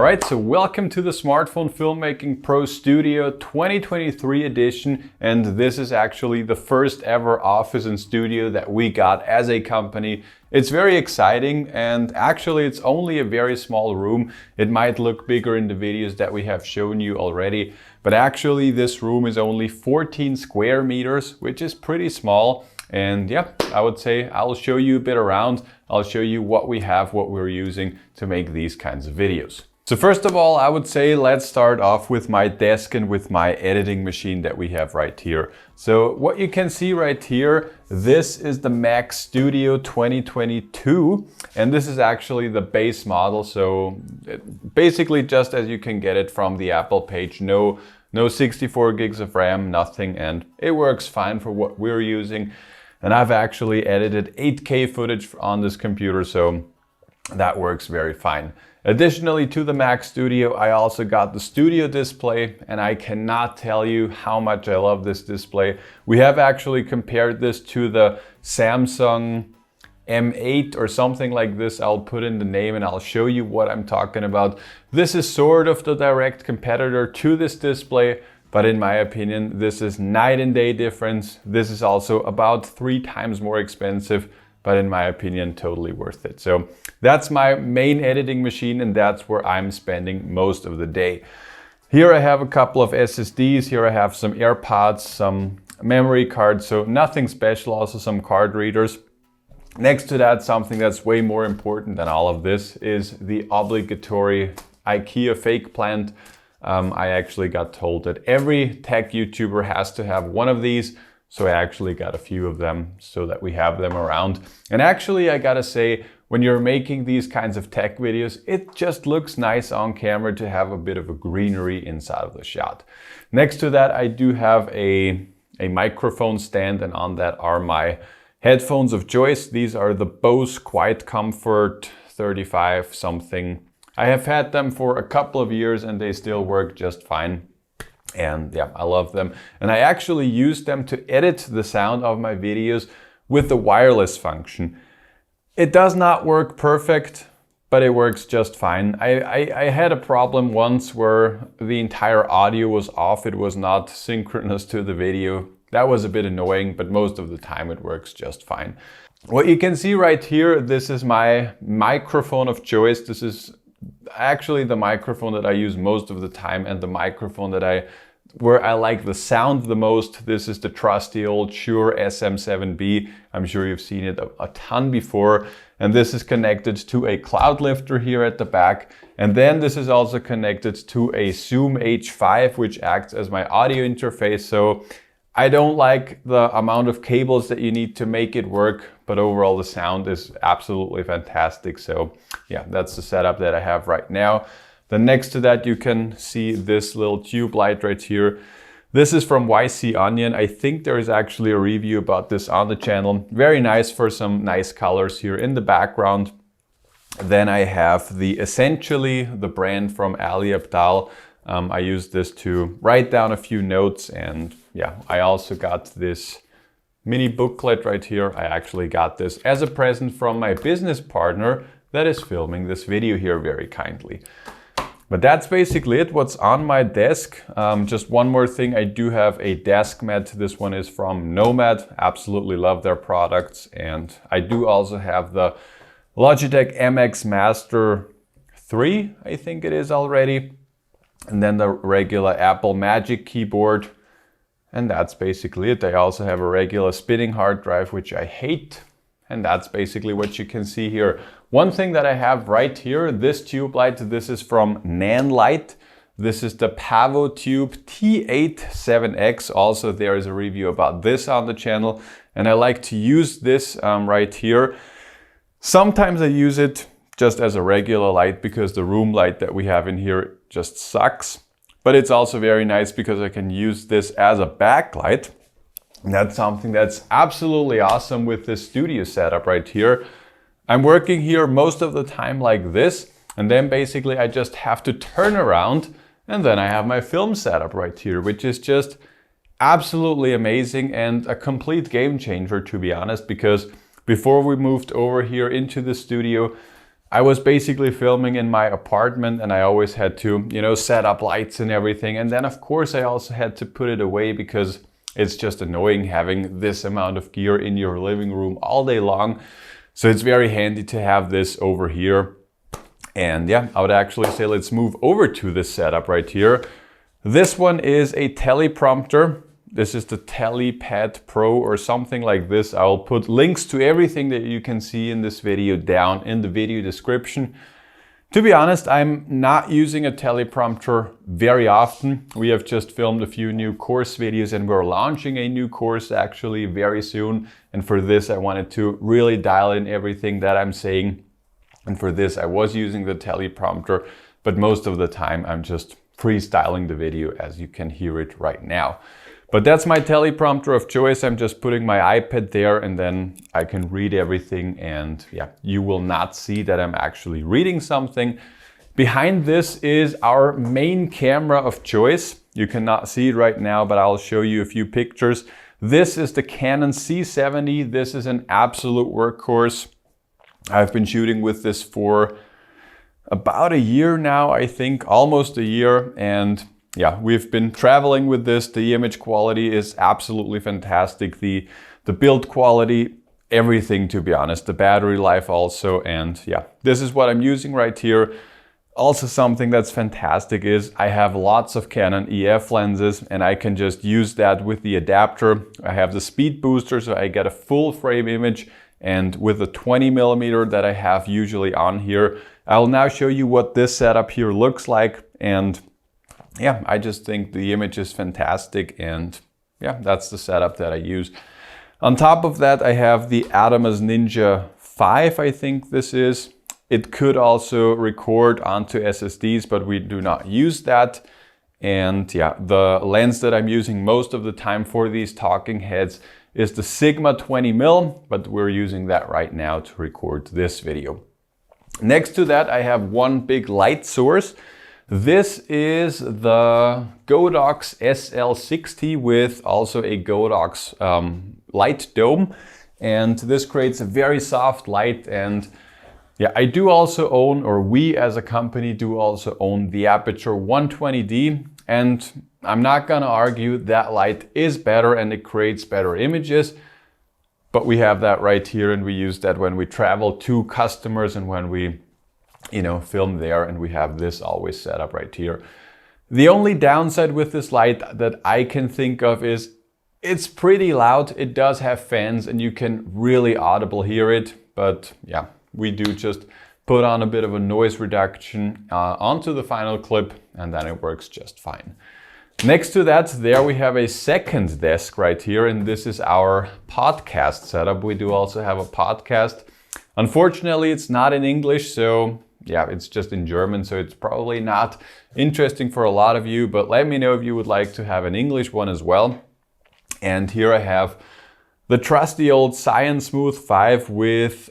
Alright, so welcome to the Smartphone Filmmaking Pro Studio 2023 edition, and this is actually the first ever office and studio that we got as a company. It's very exciting, and actually it's only a very small room. It might look bigger in the videos that we have shown you already, but actually this room is only 14 square meters, which is pretty small. And yeah, I would say I'll show you a bit around. I'll show you what we have, what we're using to make these kinds of videos. So first of all, I would say let's start off with my desk and with my editing machine that we have right here. So what you can see right here, this is the Mac Studio 2022, and this is actually the base model. So basically just as you can get it from the Apple page, no 64 gigs of RAM, nothing, and it works fine for what we're using. And I've actually edited 8K footage on this computer, so that works very fine. Additionally to the Mac Studio, I also got the Studio display, and I cannot tell you how much I love this display. We have actually compared this to the Samsung M8 or something like this. I'll put in the name and I'll show you what I'm talking about. This is sort of the direct competitor to this display, but in my opinion, this is night and day difference. This is also about 3 times more expensive, but in my opinion, totally worth it. So that's my main editing machine, and that's where I'm spending most of the day. Here I have a couple of SSDs. Here I have some AirPods, some memory cards, so nothing special, also some card readers. Next to that, something that's way more important than all of this is the obligatory IKEA fake plant. I actually got told that every tech YouTuber has to have one of these. So I actually got a few of them so that we have them around. And actually, I gotta say, when you're making these kinds of tech videos, it just looks nice on camera to have a bit of a greenery inside of the shot. Next to that, I do have a microphone stand, and on that are my headphones of choice. These are the Bose Quiet Comfort 35 something. I have had them for a couple of years and they still work just fine. And yeah, I love them. And I actually use them to edit the sound of my videos with the wireless function. It does not work perfect, but it works just fine. I had a problem once where the entire audio was off. It was not synchronous to the video. That was a bit annoying, but most of the time it works just fine. What you can see right here, this is my microphone of choice. This is actually the microphone that I use most of the time, and the microphone where I like the sound the most. This is the trusty old Shure SM7B. I'm sure you've seen it a ton before. And this is connected to a cloud lifter here at the back. And then this is also connected to a Zoom H5, which acts as my audio interface. So I don't like the amount of cables that you need to make it work, but overall the sound is absolutely fantastic. So yeah, that's the setup that I have right now. Then next to that, you can see this little tube light right here. This is from YC Onion. I think there is actually a review about this on the channel. Very nice for some nice colors here in the background. Then I have Essentially, the brand from Ali Abdaal. I use this to write down a few notes, and yeah, I also got this mini booklet right here. I actually got this as a present from my business partner that is filming this video here very kindly. But that's basically it, what's on my desk. Just one more thing, I do have a desk mat. This one is from Nomad. Absolutely love their products. And I do also have the Logitech MX Master 3, I think it is already. And then the regular Apple Magic keyboard. And that's basically it. I also have a regular spinning hard drive, which I hate. And that's basically what you can see here. One thing that I have right here, this tube light, this is from Nanlite. This is the Pavo Tube T87X. Also, there is a review about this on the channel. And I like to use this right here. Sometimes I use it just as a regular light because the room light that we have in here just sucks. But it's also very nice because I can use this as a backlight. And that's something that's absolutely awesome with this studio setup right here. I'm working here most of the time like this, and then basically I just have to turn around, and then I have my film setup right here, which is just absolutely amazing and a complete game changer, to be honest, because before we moved over here into the studio, I was basically filming in my apartment and I always had to, set up lights and everything. And then of course I also had to put it away because it's just annoying having this amount of gear in your living room all day long. So it's very handy to have this over here. And yeah, I would actually say let's move over to this setup right here. This one is a teleprompter. This is the TelePad Pro or something like this. I'll put links to everything that you can see in this video down in the video description. To be honest, I'm not using a teleprompter very often. We have just filmed a few new course videos and we're launching a new course actually very soon. And for this, I wanted to really dial in everything that I'm saying. And for this, I was using the teleprompter, but most of the time I'm just freestyling the video as you can hear it right now. But that's my teleprompter of choice. I'm just putting my iPad there and then I can read everything, and yeah, you will not see that I'm actually reading something. Behind this is our main camera of choice. You cannot see it right now, but I'll show you a few pictures. This is the Canon C70. This is an absolute workhorse. I've been shooting with this for about a year now, I think, almost a year. And yeah, we've been traveling with this. The image quality is absolutely fantastic. The build quality, everything, to be honest. The battery life also. And yeah, this is what I'm using right here. Also something that's fantastic is I have lots of Canon EF lenses and I can just use that with the adapter. I have the speed booster, so I get a full frame image. And with the 20mm that I have usually on here, I'll now show you what this setup here looks like. And yeah, I just think the image is fantastic, and yeah, that's the setup that I use. On top of that, I have the Atomos Ninja 5, I think this is. It could also record onto SSDs, but we do not use that. And yeah, the lens that I'm using most of the time for these talking heads is the Sigma 20mm, but we're using that right now to record this video. Next to that, I have one big light source. This is the Godox SL60 with also a Godox light dome. And this creates a very soft light. And yeah, I do also own, or we as a company do also own the Aperture 120D. And I'm not gonna argue that light is better and it creates better images. But we have that right here and we use that when we travel to customers and when we film there, and we have this always set up right here. The only downside with this light that I can think of is it's pretty loud. It does have fans and you can really audible hear it. But yeah, we do just put on a bit of a noise reduction onto the final clip and then it works just fine. Next to that, there we have a second desk right here, and this is our podcast setup. We do also have a podcast. Unfortunately, it's not in English, so yeah, it's just in German, so it's probably not interesting for a lot of you, but let me know if you would like to have an English one as well. And here I have the trusty old Science Smooth 5 with,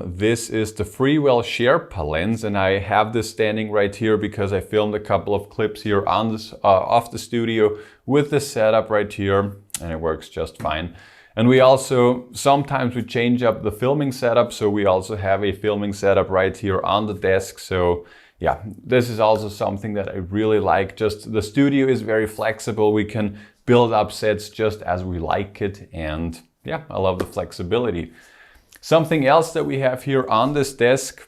this is the Freewell Sherpa lens, and I have this standing right here because I filmed a couple of clips here on this, off the studio with this setup right here, and it works just fine. And we also, sometimes we change up the filming setup, so we also have a filming setup right here on the desk. So yeah, this is also something that I really like. Just the studio is very flexible. We can build up sets just as we like it. And yeah, I love the flexibility. Something else that we have here on this desk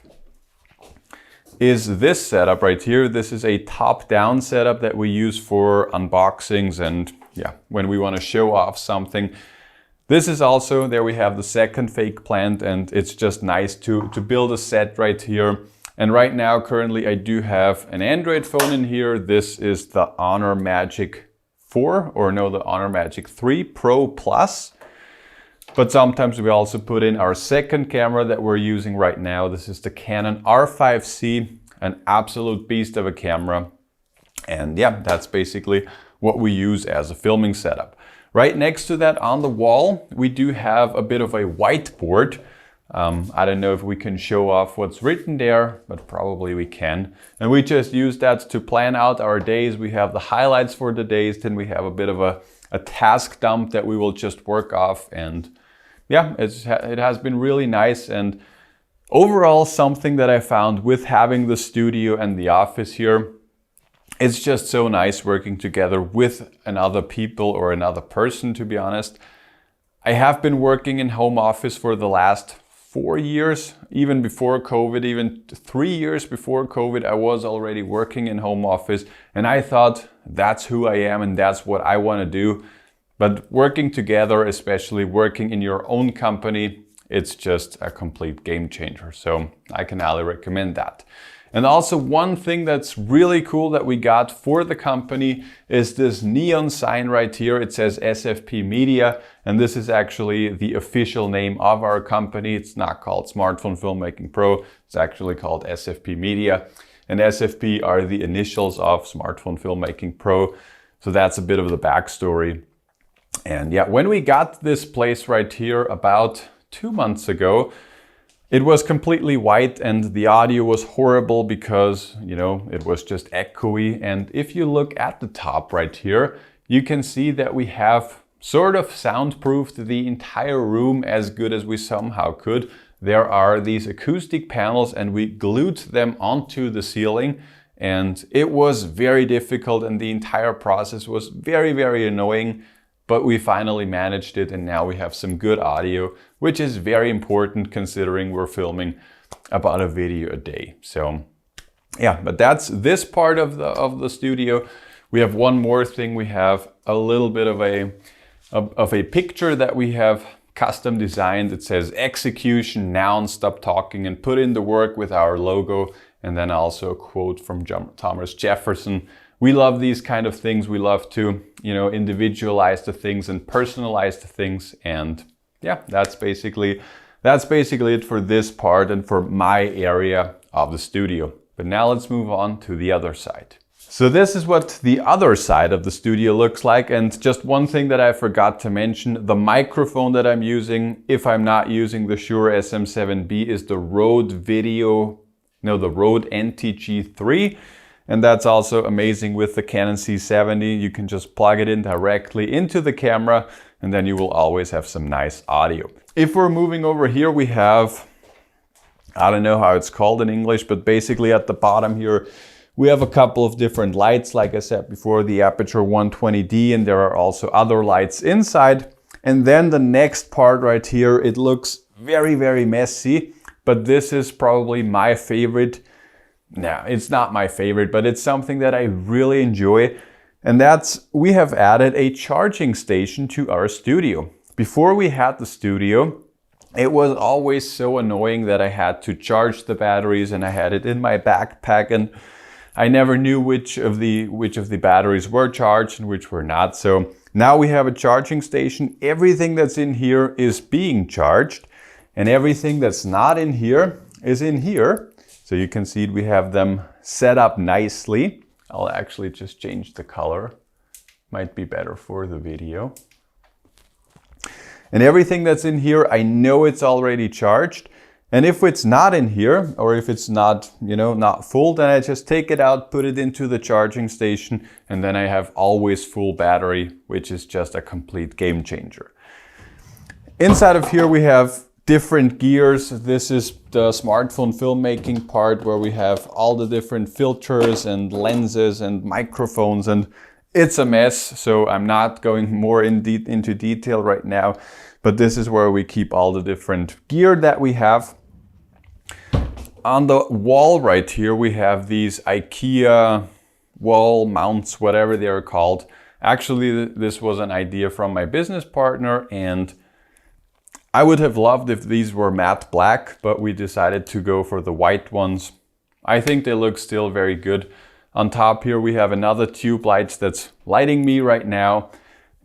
is this setup right here. This is a top-down setup that we use for unboxings and yeah, when we want to show off something. This is also, there we have the second fake plant, and it's just nice to build a set right here. And right now, currently, I do have an Android phone in here. This is the Honor Magic 4, or no, the Honor Magic 3 Pro Plus. But sometimes we also put in our second camera that we're using right now. This is the Canon R5C, an absolute beast of a camera. And yeah, that's basically what we use as a filming setup. Right next to that on the wall, we do have a bit of a whiteboard. I don't know if we can show off what's written there, but probably we can. And we just use that to plan out our days. We have the highlights for the days, then we have a bit of a task dump that we will just work off. And yeah, it has been really nice. And Overall, something that I found with having the studio and the office here, it's just so nice working together with another people or another person, to be honest. I have been working in home office for the last 4 years, even before COVID, even 3 years before COVID, I was already working in home office, and I thought that's who I am and that's what I want to do. But working together, especially working in your own company, it's just a complete game changer. So I can highly recommend that. And also one thing that's really cool that we got for the company is this neon sign right here. It says SFP Media, and this is actually the official name of our company. It's not called Smartphone Filmmaking Pro. It's actually called SFP Media. And SFP are the initials of Smartphone Filmmaking Pro. So that's a bit of the backstory. And yeah, when we got this place right here about 2 months ago, it was completely white and the audio was horrible because, you know, it was just echoey. And if you look at the top right here, you can see that we have sort of soundproofed the entire room as good as we somehow could. There are these acoustic panels and we glued them onto the ceiling, and it was very difficult and the entire process was very, very annoying. But we finally managed it, and now we have some good audio, which is very important considering we're filming about a video a day. So yeah, but that's this part of the studio. We have one more thing. We have a little bit of a picture that we have custom designed. It says execution now, stop talking, and put in the work with our logo. And then also a quote from Thomas Jefferson. We love these kind of things. We love to, you know, individualize the things and personalize the things. And yeah, that's basically it for this part and for my area of the studio. But now let's move on to the other side. So this is what the other side of the studio looks like. And just one thing that I forgot to mention, the microphone that I'm using, if I'm not using the Shure SM7B, is the Rode NTG3. And that's also amazing with the Canon C70. You can just plug it in directly into the camera and then you will always have some nice audio. If we're moving over here, we have, I don't know how it's called in English, but basically at the bottom here, we have a couple of different lights. Like I said before, the Aperture 120D, and there are also other lights inside. And then the next part right here, it looks very, very messy, but this is probably my favorite. No, it's not my favorite, but it's something that I really enjoy. And that's, we have added a charging station to our studio. Before we had the studio, it was always so annoying that I had to charge the batteries and I had it in my backpack and I never knew which of the batteries were charged and which were not. So now we have a charging station. Everything that's in here is being charged and everything that's not in here is in here. So you can see we have them set up nicely. I'll actually just change the color. Might be better for the video. And everything that's in here, I know it's already charged. And if it's not in here, or if it's not, you know, not full, then I just take it out, put it into the charging station, and then I have always full battery, which is just a complete game changer. Inside of here we have different gears. This is the smartphone filmmaking part where we have all the different filters and lenses and microphones, and it's a mess. So I'm not going more into detail right now, but this is where we keep all the different gear that we have. On the wall right here, we have these IKEA wall mounts, whatever they are called. Actually, this was an idea from my business partner, and I would have loved if these were matte black, but we decided to go for the white ones. I think they look still very good. On top here we have another tube light that's lighting me right now.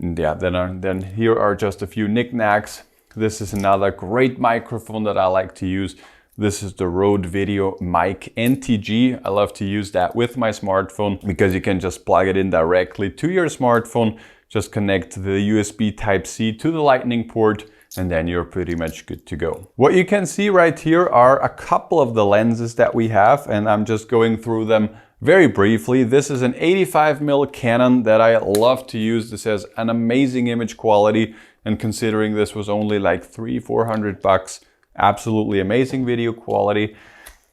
And yeah, then here are just a few knickknacks. This is another great microphone that I like to use. This is the Rode Video Mic NTG. I love to use that with my smartphone because you can just plug it in directly to your smartphone. Just connect the USB Type-C to the Lightning port, and then you're pretty much good to go. What you can see right here are a couple of the lenses that we have, and I'm just going through them very briefly. This is an 85mm Canon that I love to use. This has an amazing image quality, and considering this was only like $300-400 bucks, Absolutely amazing video quality.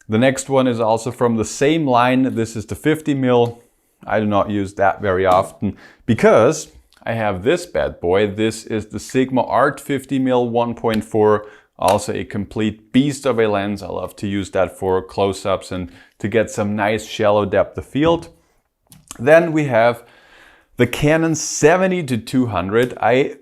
The next one is also from the same line. This is the 50mm. I do not use that very often because I have this bad boy. This is the Sigma Art 50mm 1.4. Also a complete beast of a lens. I love to use that for close-ups and to get some nice shallow depth of field. Then we have the Canon 70-200.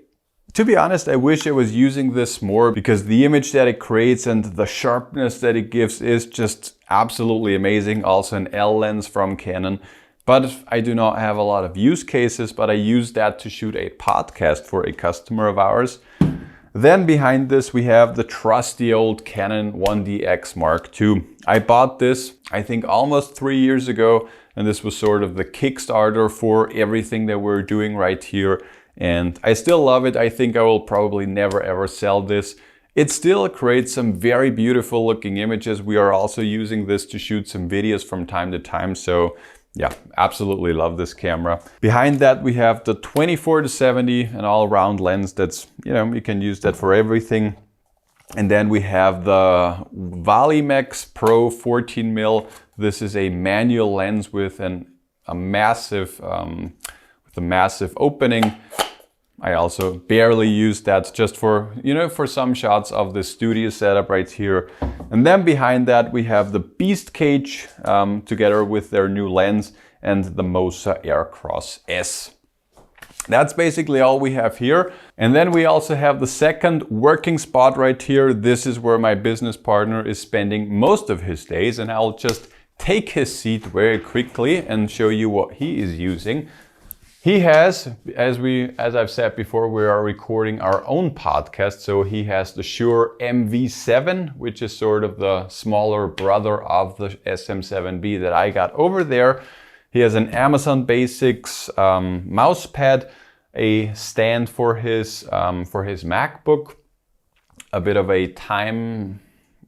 To be honest, I wish I was using this more because the image that it creates and the sharpness that it gives is just absolutely amazing. Also an L lens from Canon. But I do not have a lot of use cases, but I use that to shoot a podcast for a customer of ours. Then behind this we have the trusty old Canon 1DX Mark II. I bought this, I think almost 3 years ago, and this was sort of the Kickstarter for everything that we're doing right here. And I still love it. I think I will probably never ever sell this. It still creates some very beautiful looking images. We are also using this to shoot some videos from time to time. So yeah, absolutely love this camera. Behind that we have the 24-70, an all-round lens that's, you can use that for everything. And then we have the Valimax Pro 14mm. This is a manual lens with a massive opening. I also barely use that just for, for some shots of the studio setup right here. And then behind that we have the Beast Cage together with their new lens and the Mosa Aircross S. That's basically all we have here. And then we also have the second working spot right here. This is where my business partner is spending most of his days, and I'll just take his seat very quickly and show you what he is using. He has, as I've said before, we are recording our own podcast. So he has the Shure MV7, which is sort of the smaller brother of the SM7B that I got over there. He has an Amazon Basics mouse pad, a stand for his MacBook, a bit of a time,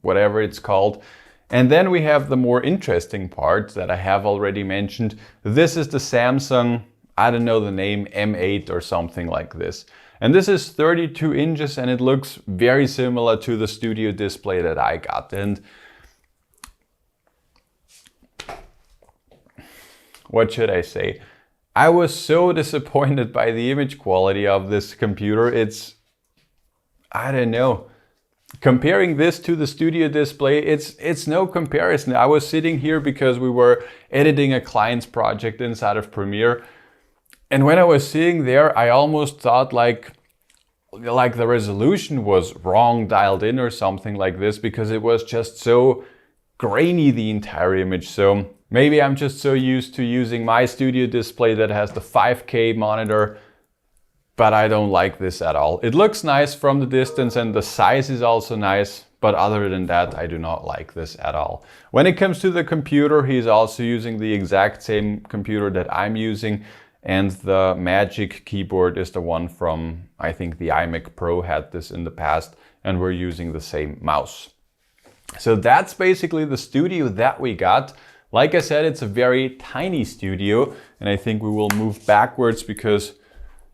whatever it's called. And then we have the more interesting part that I have already mentioned. This is the Samsung, I don't know the name, M8 or something like this. And this is 32 inches and it looks very similar to the studio display that I got. And what should I say? I was so disappointed by the image quality of this computer. I don't know. Comparing this to the studio display, it's no comparison. I was sitting here because we were editing a client's project inside of Premiere. And when I was sitting there, I almost thought like the resolution was wrong dialed in or something like this, because it was just so grainy, the entire image. So maybe I'm just so used to using my studio display that has the 5K monitor, but I don't like this at all. It looks nice from the distance and the size is also nice, but other than that, I do not like this at all. When it comes to the computer, he's also using the exact same computer that I'm using. And the Magic keyboard is the one from, I think the iMac Pro had this in the past, and we're using the same mouse. So that's basically the studio that we got. Like I said, it's a very tiny studio, and I think we will move backwards because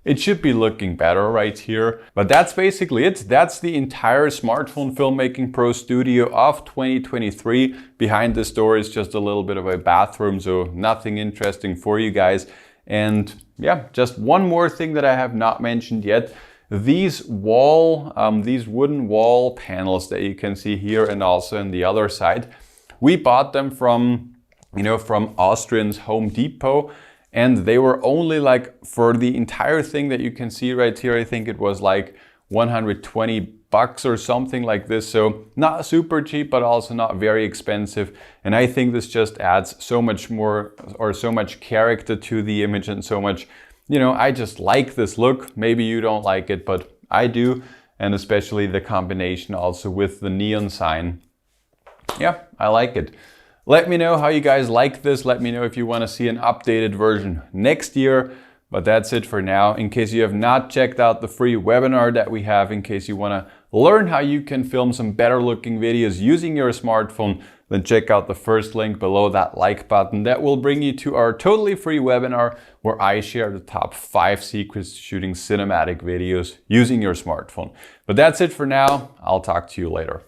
it should be looking better right here. But that's basically it. That's the entire Smartphone Filmmaking Pro Studio of 2023. Behind this door is just a little bit of a bathroom, so nothing interesting for you guys. And yeah, just one more thing that I have not mentioned yet. These wooden wall panels that you can see here and also on the other side, we bought them from Austrian's Home Depot, and they were only like, for the entire thing that you can see right here, I think it was like 120 bucks or something like this. So not super cheap, but also not very expensive. And I think this just adds so much more, or so much character to the image, and so much, I just like this look. Maybe you don't like it, but I do. And especially the combination also with the neon sign. Yeah, I like it. Let me know how you guys like this. Let me know if you want to see an updated version next year. But that's it for now. In case you have not checked out the free webinar that we have, in case you want to learn how you can film some better looking videos using your smartphone, then check out the first link below that like button. That will bring you to our totally free webinar where I share the top 5 secrets to shooting cinematic videos using your smartphone. But that's it for now. I'll talk to you later.